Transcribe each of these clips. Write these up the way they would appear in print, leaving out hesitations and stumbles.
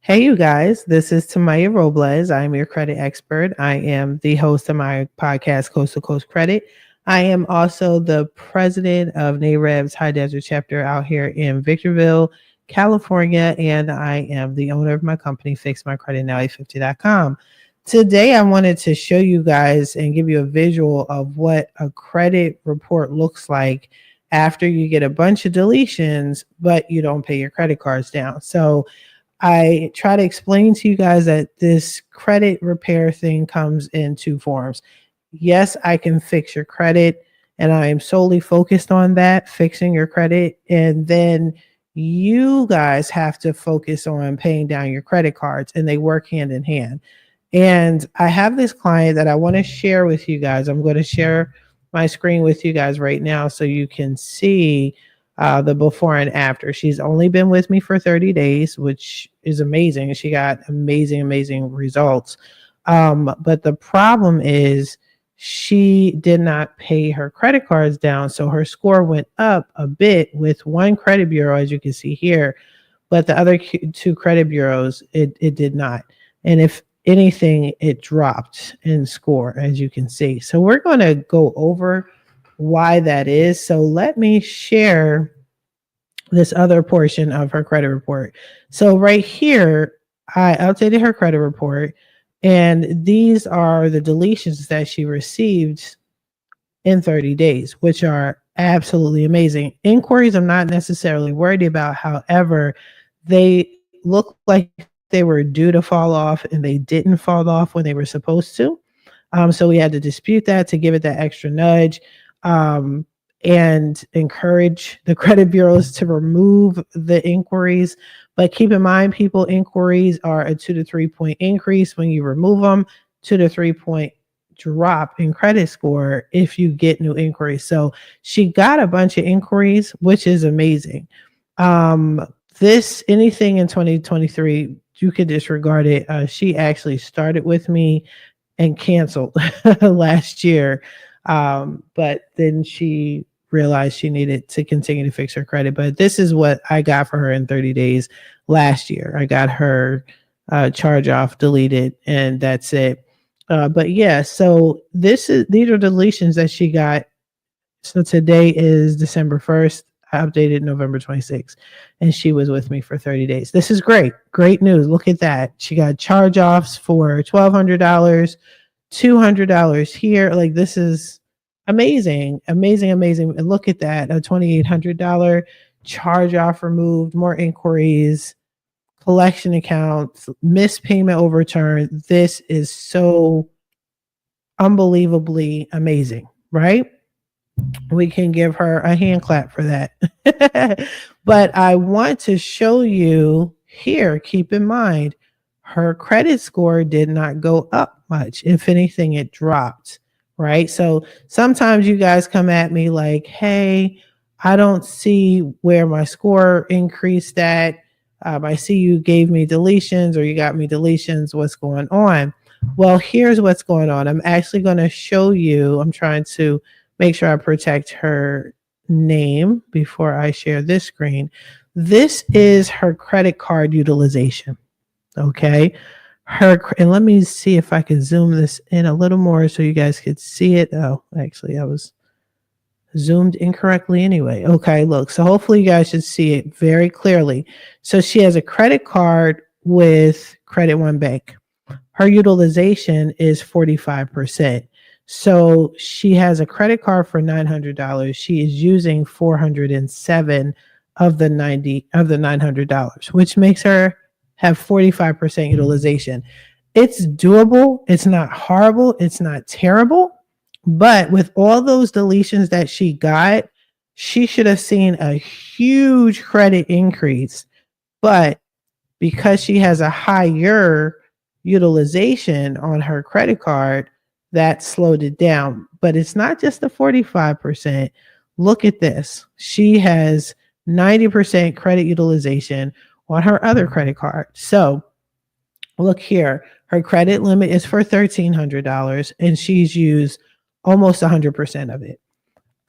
Hey, you guys, this is Tamiya Robles. I am your credit expert. I am the host of my podcast, Coast to Coast Credit. I am also the president of NAREB's High Desert chapter out here in Victorville, California, and I am the owner of my company, FixMyCreditNow850.com. Today, I wanted to show you guys and give you a visual of what a credit report looks like after you get a bunch of deletions, but you don't pay your credit cards down. So, I try to explain to you guys that this credit repair thing comes in two forms. Yes, I can fix your credit, and I am solely focused on that, fixing your credit. And then you guys have to focus on paying down your credit cards, and they work hand in hand. And I have this client that I want to share with you guys. I'm going to share my screen with you guys right now so you can see the before and after. She's only been with me for 30 days, which is amazing. She got amazing results. But the problem is she did not pay her credit cards down. So her score went up a bit with one credit bureau, as you can see here. But the other two credit bureaus, it did not. And if anything, it dropped in score, as you can see. So we're going to go over why that is. So let me share this other portion of her credit report. So right here, I updated her credit report, and these are the deletions that she received in 30 days, which are absolutely amazing. Inquiries I'm not necessarily worried about. However, they look like they were due to fall off and they didn't fall off when they were supposed to. So we had to dispute that to give it that extra nudge. And encourage the credit bureaus to remove the inquiries. But keep in mind, people, inquiries are a 2 to 3 point increase when you remove them, 2 to 3 point drop in credit score if you get new inquiries. So she got a bunch of inquiries, which is amazing. Anything in 2023, you could disregard it. She actually started with me and canceled last year. But then she realized she needed to continue to fix her credit. But this is what I got for her in 30 days last year. I got her charge off deleted, and that's it. But yeah, so these are deletions that she got. So today is December 1st. I updated November 26th, and she was with me for 30 days. This is great. Great news. Look at that. She got charge offs for $1,200, $200 here. Like, this is amazing. And look at that, a $2,800 charge off removed, more inquiries, collection accounts, missed payment overturned. This is so unbelievably amazing, right? We can give her a hand clap for that. But I want to show you here, keep in mind, her credit score did not go up much. If anything, it dropped, right? So sometimes you guys come at me like, hey, I don't see where my score increased at. I see you gave me deletions or you got me deletions. What's going on? Well, here's what's going on. I'm actually going to show you. I'm trying to make sure I protect her name before I share this screen. This is her credit card utilization. Okay. And let me see if I can zoom this in a little more so you guys could see it. Oh, actually, I was zoomed incorrectly anyway. Okay, look. So hopefully you guys should see it very clearly. So she has a credit card with Credit One Bank. Her utilization is 45%. So she has a credit card for $900. She is using $407 of the $900, which makes her have 45% utilization. It's doable. It's not horrible. It's not terrible. But with all those deletions that she got, she should have seen a huge credit increase. But because she has a higher utilization on her credit card, that slowed it down. But it's not just the 45%. Look at this. She has 90% credit utilization on her other credit card. So look here. Her credit limit is for $1,300 and she's used almost 100% of it.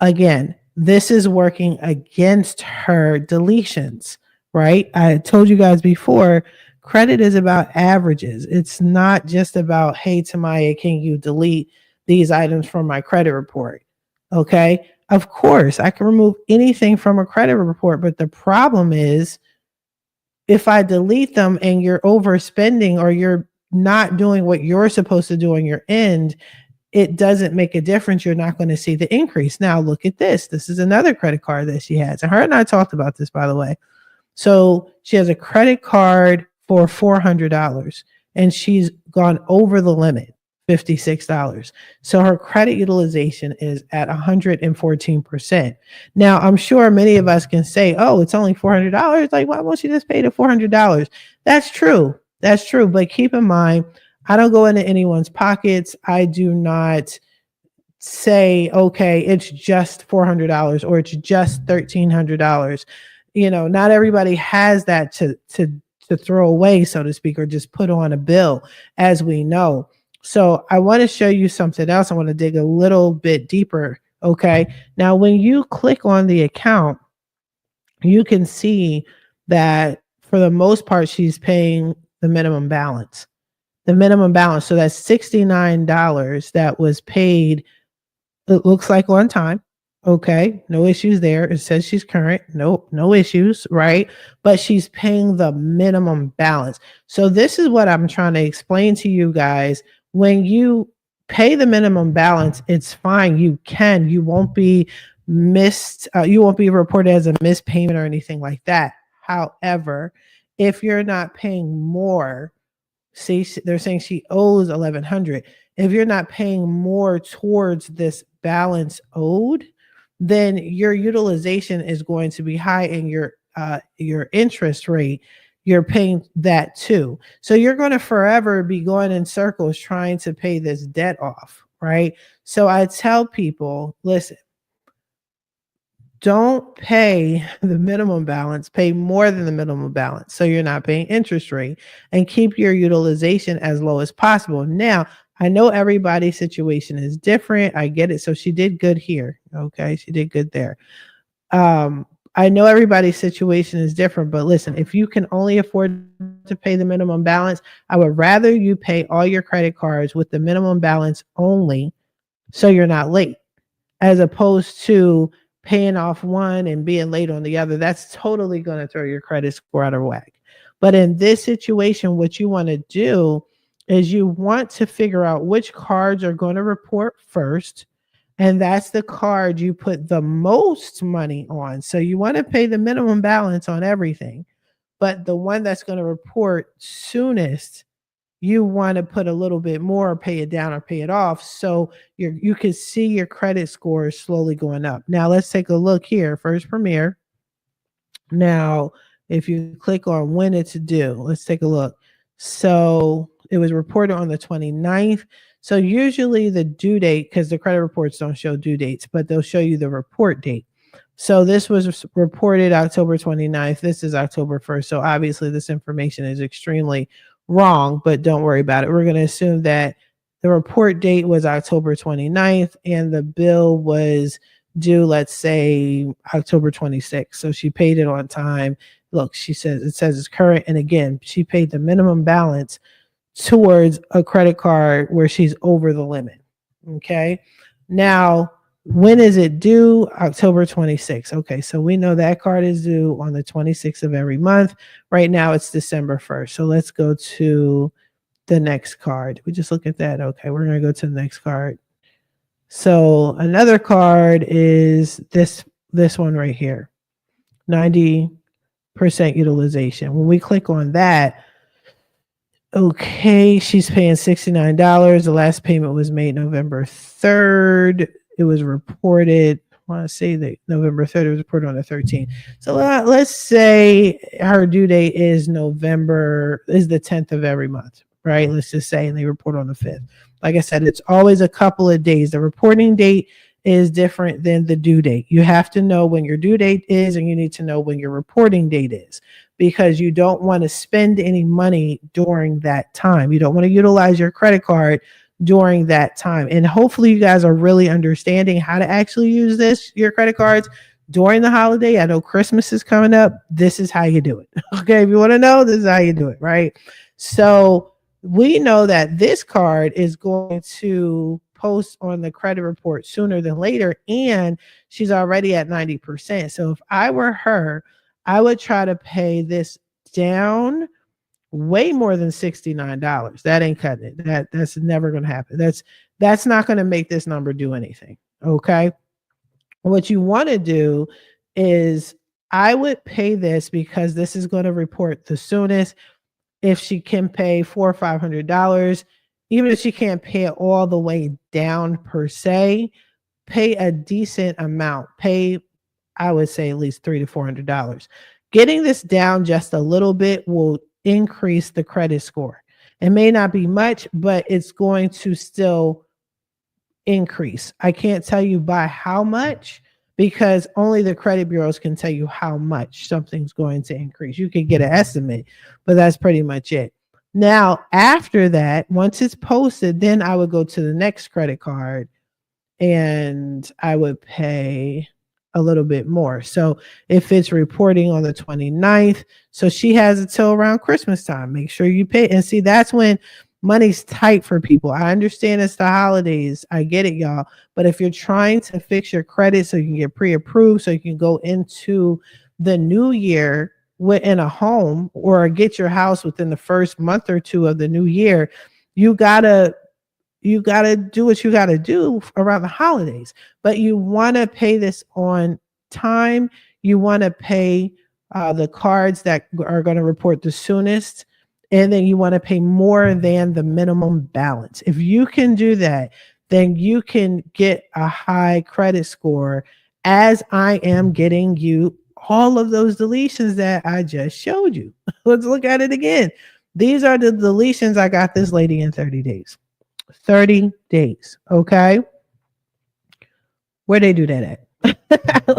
Again, this is working against her deletions, right? I told you guys before, credit is about averages. It's not just about, hey, Tamiya, can you delete these items from my credit report? Okay. Of course, I can remove anything from a credit report, but the problem is if I delete them and you're overspending or you're not doing what you're supposed to do on your end, it doesn't make a difference. You're not going to see the increase. Now, look at this. This is another credit card that she has. And her and I talked about this, by the way. So she has a credit card for $400 and she's gone over the limit, $56. So her credit utilization is at 114%. Now, I'm sure many of us can say, oh, it's only $400. Like, why won't she just pay the $400? That's true. That's true. But keep in mind, I don't go into anyone's pockets. I do not say, okay, it's just $400 or it's just $1,300. Not everybody has that to throw away, so to speak, or just put on a bill, as we know. So I want to show you something else. I want to dig a little bit deeper. Okay. Now, when you click on the account, you can see that for the most part, she's paying the minimum balance. The minimum balance. So that's $69 that was paid, it looks like, on time. Okay, no issues there. It says she's current. Nope, no issues, right? But she's paying the minimum balance. So this is what I'm trying to explain to you guys. When you pay the minimum balance, it's fine. You won't be missed. You won't be reported as a missed payment or anything like that. However, if you're not paying more, see, they're saying she owes $1,100. If you're not paying more towards this balance owed, then your utilization is going to be high, and your interest rate, you're paying that too. So you're going to forever be going in circles trying to pay this debt off, right? So I tell people, listen, don't pay the minimum balance, pay more than the minimum balance so you're not paying interest rate, and keep your utilization as low as possible. Now, I know everybody's situation is different. I get it. So she did good here. Okay. She did good there. I know everybody's situation is different, but listen, if you can only afford to pay the minimum balance, I would rather you pay all your credit cards with the minimum balance only so you're not late, as opposed to paying off one and being late on the other. That's totally going to throw your credit score out of whack. But in this situation, what you want to do is you want to figure out which cards are going to report first. And that's the card you put the most money on. So you want to pay the minimum balance on everything. But the one that's going to report soonest, you want to put a little bit more, pay it down or pay it off. So you can see your credit score slowly going up. Now let's take a look here. First Premier. Now, if you click on when it's due, let's take a look. So it was reported on the 29th. So usually the due date, because the credit reports don't show due dates, but they'll show you the report date. So this was reported October 29th. This is October 1st. So obviously this information is extremely wrong, but don't worry about it. We're going to assume that the report date was October 29th and the bill was due, let's say, October 26th. So she paid it on time. Look, it says it's current. And again, she paid the minimum balance towards a credit card where she's over the limit. Okay. Now, when is it due? October 26th. Okay. So we know that card is due on the 26th of every month. Right now it's December 1st. So let's go to the next card. We just look at that. Okay. We're going to go to the next card. So another card is this one right here, 90% utilization. When we click on that, okay, she's paying $69. The last payment was made November 3rd. It was reported, I want to say that November 3rd, it was reported on the 13th. So let's say her due date is the 10th of every month, right? Let's just say, and they report on the 5th. Like I said, it's always a couple of days. The reporting date is different than the due date. You have to know when your due date is, and you need to know when your reporting date is, because you don't want to spend any money during that time. You don't want to utilize your credit card during that time. And hopefully you guys are really understanding how to actually use your credit cards. during the holiday. I know Christmas is coming up. This is how you do it. Okay. If you want to know, this is how you do it. Right. So we know that this card is going to post on the credit report sooner than later. And she's already at 90%. So if I were her, I would try to pay this down way more than $69. That ain't cutting it. That's never going to happen. That's not going to make this number do anything. Okay. What you want to do is I would pay this because this is going to report the soonest. If she can pay $400 or $500, even if she can't pay it all the way down per se, pay a decent amount. Pay, I would say, at least $300 to $400. Getting this down just a little bit will increase the credit score. It may not be much, but it's going to still increase. I can't tell you by how much because only the credit bureaus can tell you how much something's going to increase. You can get an estimate, but that's pretty much it. Now, after that, once it's posted, then I would go to the next credit card and I would pay a little bit more. So if it's reporting on the 29th, so she has until around Christmas time, make sure you pay. And see, that's when money's tight for people. I understand it's the holidays. I get it, y'all. But if you're trying to fix your credit so you can get pre-approved, so you can go into the new year in a home or get your house within the first month or two of the new year, you gotta do what you gotta do around the holidays. But you want to pay this on time. You want to pay the cards that are going to report the soonest. And then you want to pay more than the minimum balance. If you can do that, then you can get a high credit score, as I am getting you all of those deletions that I just showed you. Let's look at it again. These are the deletions I got this lady in 30 days. 30 days. Okay. Where they do that at?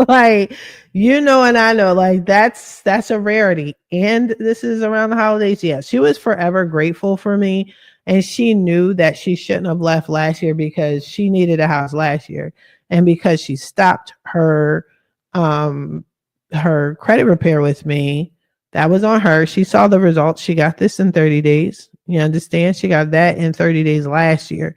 Like, and I know, like, that's a rarity. And this is around the holidays. Yeah, she was forever grateful for me. And she knew that she shouldn't have left last year because she needed a house last year. And because she stopped her credit repair with me, that was on her. She saw the results. She got this in 30 days. You understand? She got that in 30 days last year.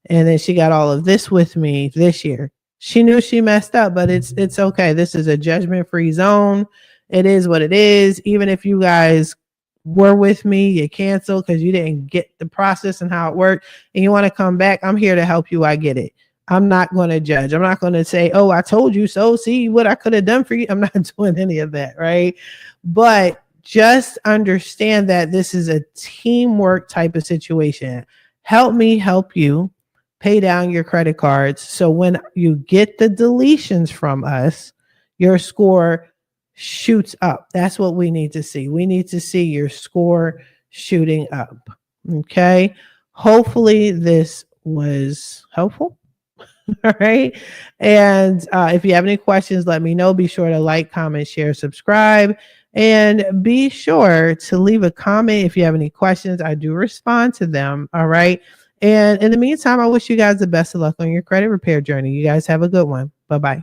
And then she got all of this with me this year. She knew she messed up, but it's okay. This is a judgment-free zone. It is what it is. Even if you guys were with me, you canceled because you didn't get the process and how it worked, and you want to come back, I'm here to help you. I get it. I'm not going to judge. I'm not going to say, oh, I told you so. See what I could have done for you. I'm not doing any of that, right? But just understand that this is a teamwork type of situation. Help me help you pay down your credit cards. So when you get the deletions from us, your score shoots up. That's what we need to see. We need to see your score shooting up. Okay. Hopefully this was helpful. All right. And if you have any questions, let me know. Be sure to like, comment, share, subscribe, and be sure to leave a comment if you have any questions. I do respond to them. All right. And in the meantime, I wish you guys the best of luck on your credit repair journey. You guys have a good one. Bye-bye.